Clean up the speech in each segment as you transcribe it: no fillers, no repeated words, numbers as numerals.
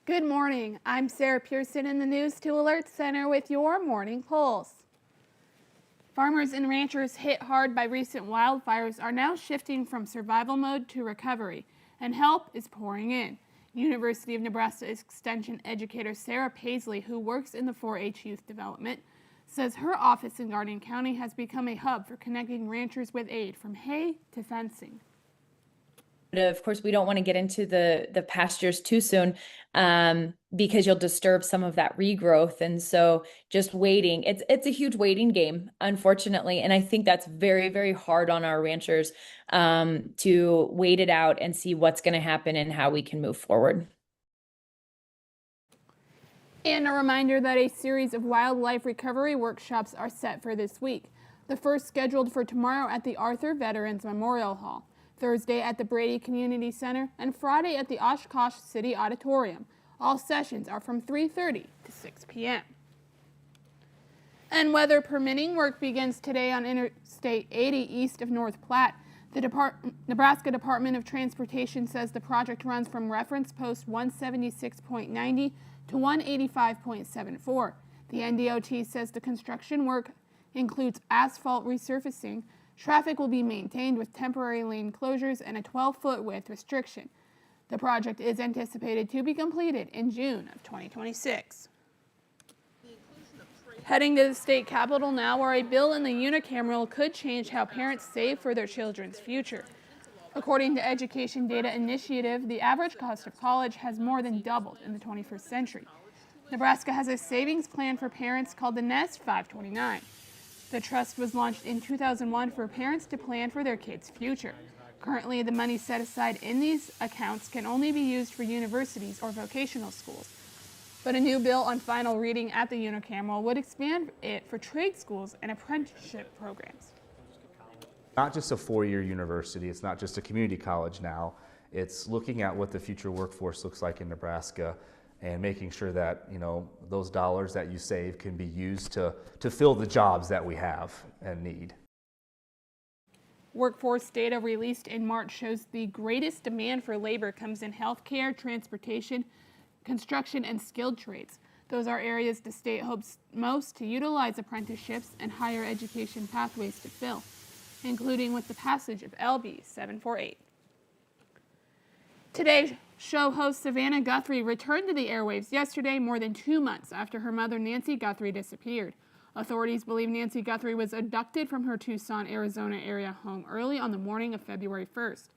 Good morning. I'm Sarah Pearson in the News 2 Alert Center with your morning pulse. Farmers and ranchers hit hard by recent wildfires are now shifting from survival mode to recovery, and help is pouring in. University of Nebraska Extension educator Sarah Paisley, who works in the 4-H youth development, says her office in Garden County has become a hub for connecting ranchers with aid from hay to fencing. Of course, we don't want to get into the pastures too soon because you'll disturb some of that regrowth. And so just waiting, it's a huge waiting game, unfortunately. And I think that's very, very hard on our ranchers to wait it out and see what's going to happen and how we can move forward. And a reminder that a series of wildlife recovery workshops are set for this week. The first scheduled for tomorrow at the Arthur Veterans Memorial Hall, Thursday at the Brady Community Center, and Friday at the Oshkosh City Auditorium. All sessions are from 3:30 to 6 p.m. And weather permitting, work begins today on Interstate 80 east of North Platte. The Nebraska Department of Transportation says the project runs from reference post 176.90 to 185.74. The NDOT says the construction work includes asphalt resurfacing. Traffic will be maintained with temporary lane closures and a 12-foot width restriction. The project is anticipated to be completed in June of 2026. Heading to the state capitol now, where a bill in the unicameral could change how parents save for their children's future. According to Education Data Initiative, the average cost of college has more than doubled in the 21st century. Nebraska has a savings plan for parents called the Nest 529. The trust was launched in 2001 for parents to plan for their kids' future. Currently, the money set aside in these accounts can only be used for universities or vocational schools. But a new bill on final reading at the unicameral would expand it for trade schools and apprenticeship programs. Not just a four-year university, it's not just a community college now. It's looking at what the future workforce looks like in Nebraska and making sure that, those dollars that you save can be used to fill the jobs that we have and need. Workforce data released in March shows the greatest demand for labor comes in healthcare, transportation, construction, and skilled trades. Those are areas the state hopes most to utilize apprenticeships and higher education pathways to fill, including with the passage of LB 748. Today's show host Savannah Guthrie returned to the airwaves yesterday, more than 2 months after her mother Nancy Guthrie disappeared. Authorities believe Nancy Guthrie was abducted from her Tucson, Arizona area home early on the morning of February 1st.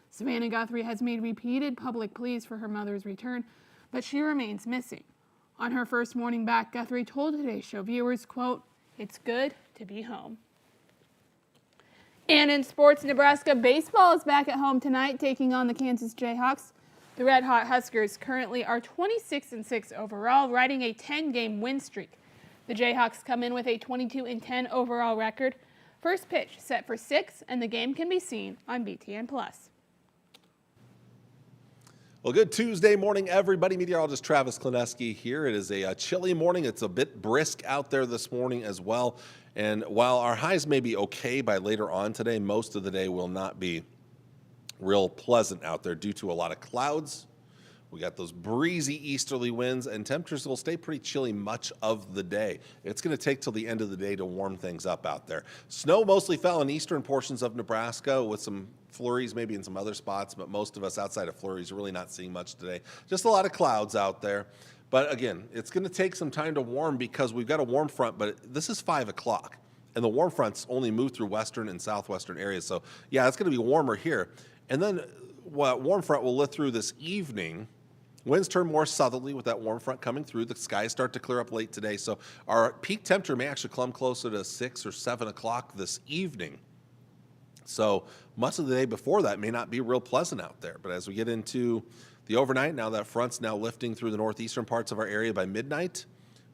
Savannah Guthrie has made repeated public pleas for her mother's return, but she remains missing. On her first morning back, Guthrie told Today's Show viewers, quote, "It's good to be home." And in sports, Nebraska baseball is back at home tonight, taking on the Kansas Jayhawks. The Red Hot Huskers currently are 26-6 overall, riding a 10-game win streak. The Jayhawks come in with a 22-10 overall record. First pitch set for 6, and the game can be seen on BTN+. Well, good Tuesday morning, everybody. Meteorologist Travis Klineski here. It is a chilly morning. It's a bit brisk out there this morning as well. And while our highs may be okay by later on today, most of the day will not be real pleasant out there due to a lot of clouds. We got those breezy easterly winds, and temperatures will stay pretty chilly much of the day. It's going to take till the end of the day to warm things up out there. Snow mostly fell in eastern portions of Nebraska with some flurries maybe in some other spots, but most of us outside of flurries are really not seeing much today. Just a lot of clouds out there. But again, it's going to take some time to warm because we've got a warm front, but this is 5 o'clock. And the warm fronts only move through western and southwestern areas. So yeah, it's going to be warmer here. And then what warm front will lift through this evening. Winds turn more southerly with that warm front coming through. The skies start to clear up late today. So our peak temperature may actually come closer to 6 or 7 o'clock this evening. So much of the day before that may not be real pleasant out there. But as we get into the overnight, now that front's now lifting through the northeastern parts of our area by midnight,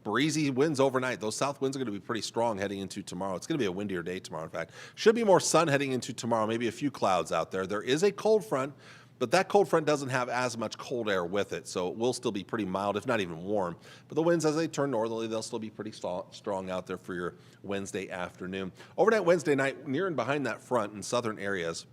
breezy winds overnight. Those south winds are going to be pretty strong heading into tomorrow. It's going to be a windier day tomorrow, in fact. Should be more sun heading into tomorrow, maybe a few clouds out there. There is a cold front, but that cold front doesn't have as much cold air with it, so it will still be pretty mild, if not even warm. But the winds, as they turn northerly, they'll still be pretty strong out there for your Wednesday afternoon. Overnight Wednesday night, near and behind that front in southern areas,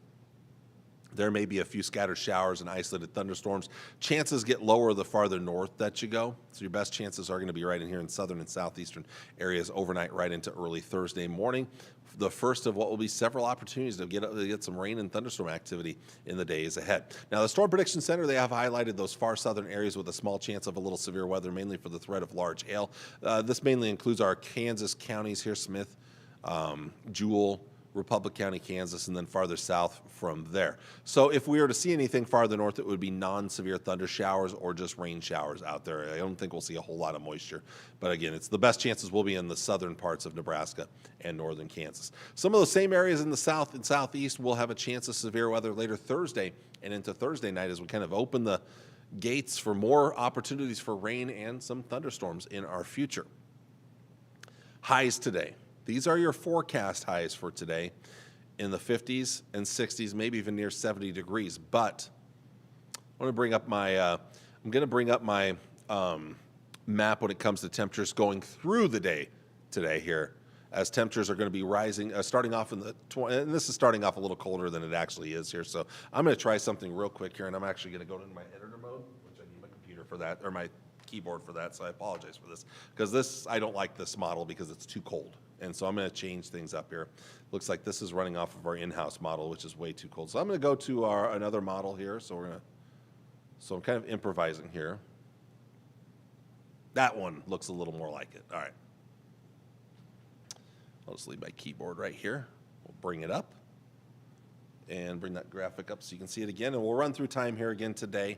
There may be a few scattered showers and isolated thunderstorms. Chances get lower the farther north that you go. So your best chances are going to be right in here in southern and southeastern areas overnight, right into early Thursday morning. The first of what will be several opportunities to get some rain and thunderstorm activity in the days ahead. Now, the Storm Prediction Center, they have highlighted those far southern areas with a small chance of a little severe weather, mainly for the threat of large hail. This mainly includes our Kansas counties here, Smith, Jewell, Republic County, Kansas, and then farther south from there. So if we were to see anything farther north, it would be non-severe thunder showers or just rain showers out there. I don't think we'll see a whole lot of moisture. But again, it's the best chances will be in the southern parts of Nebraska and northern Kansas. Some of those same areas in the south and southeast will have a chance of severe weather later Thursday and into Thursday night as we kind of open the gates for more opportunities for rain and some thunderstorms in our future. Highs today. These are your forecast highs for today in the 50s and 60s, maybe even near 70 degrees. But I want to bring up my, I'm going to bring up my map when it comes to temperatures going through the day today here, as temperatures are going to be rising, starting off in the, and this is starting off a little colder than it actually is here. So I'm going to try something real quick here, and I'm actually going to go into my editor mode, which I need my computer for that, or my keyboard for that, so I apologize for this. Because this, I don't like this model because it's too cold. And so I'm going to change things up here. Looks like this is running off of our in-house model, which is way too cold. So I'm going to go to our another model here. So I'm kind of improvising here. That one looks a little more like it. All right. I'll just leave my keyboard right here. We'll bring it up and bring that graphic up so you can see it again. And we'll run through time here again today.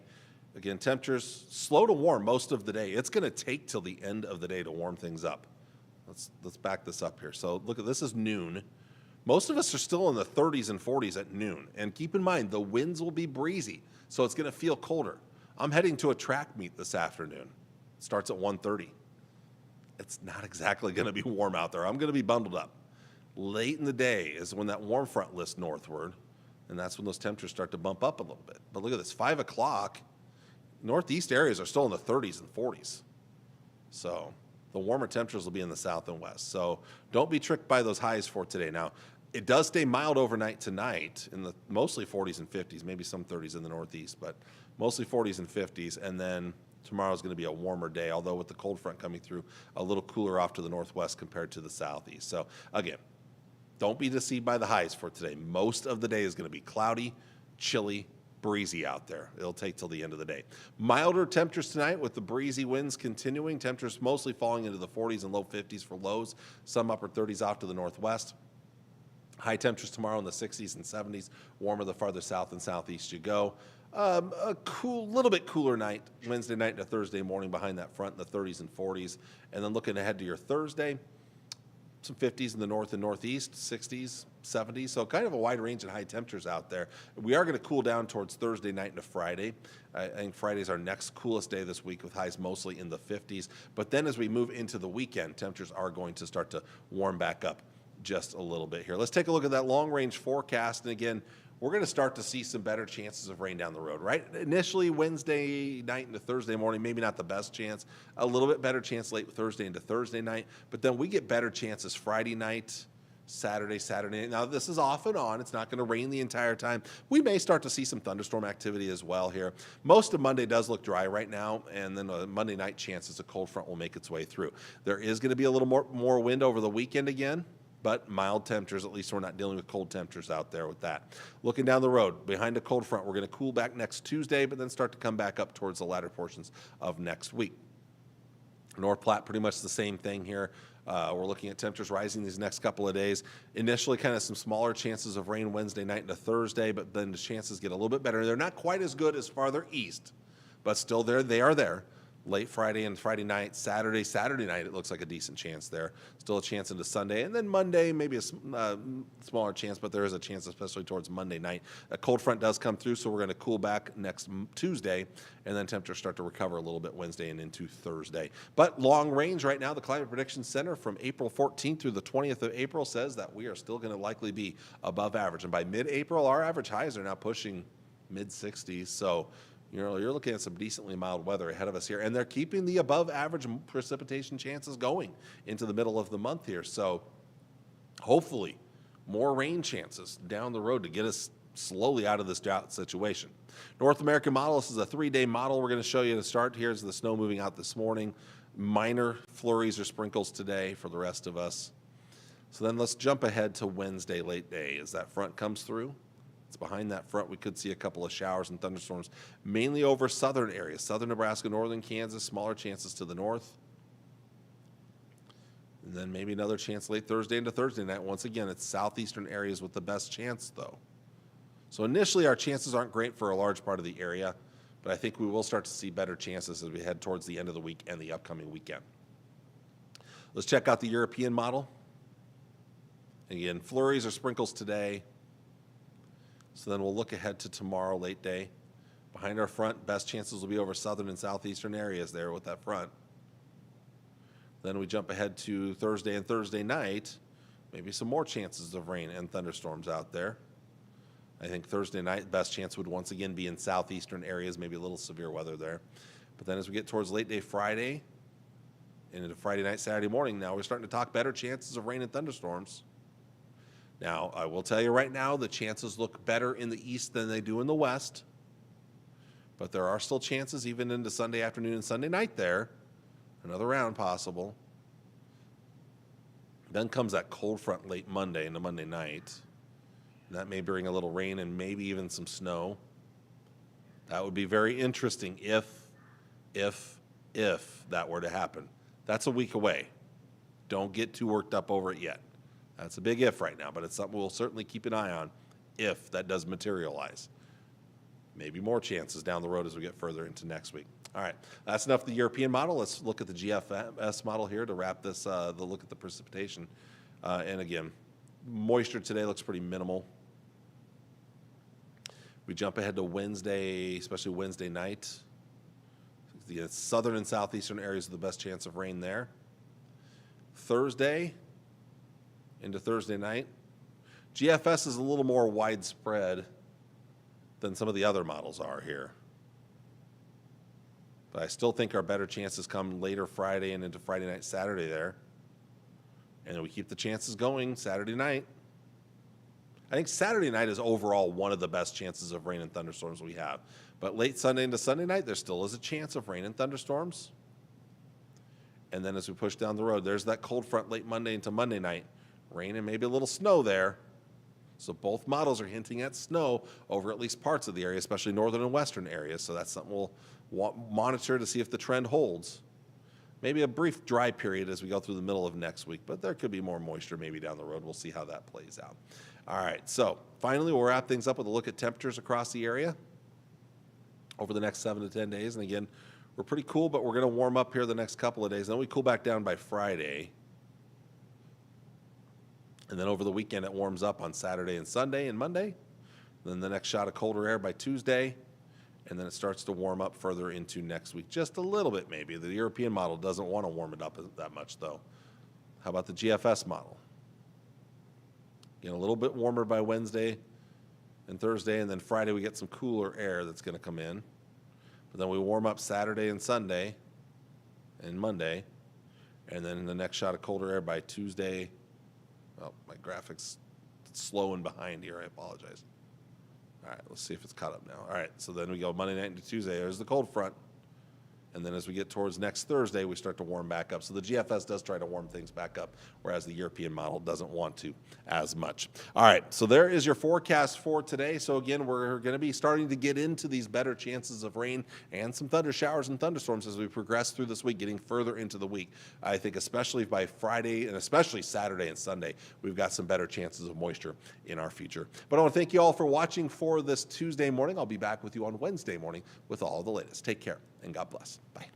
Again, temperatures slow to warm most of the day. It's going to take till the end of the day to warm things up. Let's back this up here. So look at this is noon. Most of us are still in the 30s and 40s at noon. And keep in mind, the winds will be breezy, so it's going to feel colder. I'm heading to a track meet this afternoon. It starts at 1:30. It's not exactly going to be warm out there. I'm going to be bundled up. Late in the day is when that warm front lifts northward, and that's when those temperatures start to bump up a little bit. But look at this, 5 o'clock, northeast areas are still in the 30s and 40s. So the warmer temperatures will be in the south and west. So don't be tricked by those highs for today. Now, it does stay mild overnight tonight in the mostly 40s and 50s, maybe some 30s in the northeast, but mostly 40s and 50s. And then tomorrow's going to be a warmer day, although with the cold front coming through, a little cooler off to the northwest compared to the southeast. So again, don't be deceived by the highs for today. Most of the day is going to be cloudy, chilly, breezy out there. It'll take till the end of the day. Milder temperatures tonight with the breezy winds continuing. Temperatures mostly falling into the 40s and low 50s for lows. Some upper 30s off to the northwest. High temperatures tomorrow in the 60s and 70s. Warmer the farther south and southeast you go. A little bit cooler night Wednesday night into Thursday morning behind that front in the 30s and 40s. And then looking ahead to your Thursday, some 50s in the north and northeast, 60s, 70s. So kind of a wide range of high temperatures out there. We are going to cool down towards Thursday night into Friday. I think Friday's our next coolest day this week with highs mostly in the 50s. But then as we move into the weekend, temperatures are going to start to warm back up just a little bit here. Let's take a look at that long range forecast. And again, we're going to start to see some better chances of rain down the road, right? Initially, Wednesday night into Thursday morning, maybe not the best chance. A little bit better chance late Thursday into Thursday night. But then we get better chances Friday night, Saturday night. Now, this is off and on. It's not going to rain the entire time. We may start to see some thunderstorm activity as well here. Most of Monday does look dry right now, and then a Monday night chances a cold front will make its way through. There is going to be a little more wind over the weekend again, but mild temperatures. At least we're not dealing with cold temperatures out there with that. Looking down the road, behind a cold front, we're going to cool back next Tuesday, but then start to come back up towards the latter portions of next week. North Platte, pretty much the same thing here. We're looking at temperatures rising these next couple of days. Initially, kind of some smaller chances of rain Wednesday night into Thursday, but then the chances get a little bit better. They're not quite as good as farther east, but still they are there. Late Friday and Friday night, Saturday night, it looks like a decent chance there. Still a chance into Sunday. And then Monday, maybe a smaller chance, but there is a chance, especially towards Monday night. A cold front does come through, so we're going to cool back next Tuesday, and then temperatures start to recover a little bit Wednesday and into Thursday. But long range right now, the Climate Prediction Center from April 14th through the 20th of April says that we are still going to likely be above average. And by mid-April, our average highs are now pushing mid-60s. So you're looking at some decently mild weather ahead of us here, and they're keeping the above average precipitation chances going into the middle of the month here. So hopefully more rain chances down the road to get us slowly out of this drought situation. North American model, this is a 3-day model we're going to show you to start. Here's the snow moving out this morning. Minor flurries or sprinkles today for the rest of us. So then let's jump ahead to Wednesday late day. As that front comes through, it's behind that front. We could see a couple of showers and thunderstorms, mainly over southern areas, southern Nebraska, northern Kansas, smaller chances to the north. And then maybe another chance late Thursday into Thursday night. Once again, it's southeastern areas with the best chance, though. So initially, our chances aren't great for a large part of the area, but I think we will start to see better chances as we head towards the end of the week and the upcoming weekend. Let's check out the European model. Again, flurries or sprinkles today. So then we'll look ahead to tomorrow, late day. Behind our front, best chances will be over southern and southeastern areas there with that front. Then we jump ahead to Thursday and Thursday night. Maybe some more chances of rain and thunderstorms out there. I think Thursday night, best chance would once again be in southeastern areas, maybe a little severe weather there. But then as we get towards late day Friday and into Friday night, Saturday morning, now we're starting to talk better chances of rain and thunderstorms. Now, I will tell you right now, the chances look better in the east than they do in the west. But there are still chances even into Sunday afternoon and Sunday night there. Another round possible. Then comes that cold front late Monday into Monday night. And that may bring a little rain and maybe even some snow. That would be very interesting if that were to happen. That's a week away. Don't get too worked up over it yet. That's a big if right now, but it's something we'll certainly keep an eye on if that does materialize. Maybe more chances down the road as we get further into next week. All right, that's enough of the European model. Let's look at the GFS model here to wrap this, the look at the precipitation. And again, moisture today looks pretty minimal. We jump ahead to Wednesday, especially Wednesday night. The southern and southeastern areas are the best chance of rain there. Thursday into Thursday night. GFS is a little more widespread than some of the other models are here. But I still think our better chances come later Friday and into Friday night, Saturday there. And then we keep the chances going Saturday night. I think Saturday night is overall one of the best chances of rain and thunderstorms we have. But late Sunday into Sunday night, there still is a chance of rain and thunderstorms. And then as we push down the road, there's that cold front late Monday into Monday night. Rain and maybe a little snow there. So both models are hinting at snow over at least parts of the area, especially northern and western areas. So that's something we'll monitor to see if the trend holds. Maybe a brief dry period as we go through the middle of next week, but there could be more moisture maybe down the road. We'll see how that plays out. All right, so finally we'll wrap things up with a look at temperatures across the area over the next 7 to 10 days. And again, we're pretty cool, but we're going to warm up here the next couple of days. Then we cool back down by Friday. And then over the weekend, it warms up on Saturday and Sunday and Monday. Then the next shot of colder air by Tuesday. And then it starts to warm up further into next week. Just a little bit, maybe. The European model doesn't want to warm it up that much, though. How about the GFS model? Again, a little bit warmer by Wednesday and Thursday. And then Friday, we get some cooler air that's going to come in. But then we warm up Saturday and Sunday and Monday. And then the next shot of colder air by Tuesday. Oh, my graphics slowing behind here. I apologize. All right, let's see if it's caught up now. All right, so then we go Monday night into Tuesday. There's the cold front. And then as we get towards next Thursday, we start to warm back up. So the GFS does try to warm things back up, whereas the European model doesn't want to as much. All right, so there is your forecast for today. So again, we're going to be starting to get into these better chances of rain and some thunder showers and thunderstorms as we progress through this week, getting further into the week. I think especially by Friday and especially Saturday and Sunday, we've got some better chances of moisture in our future. But I want to thank you all for watching for this Tuesday morning. I'll be back with you on Wednesday morning with all the latest. Take care and God bless. Bye.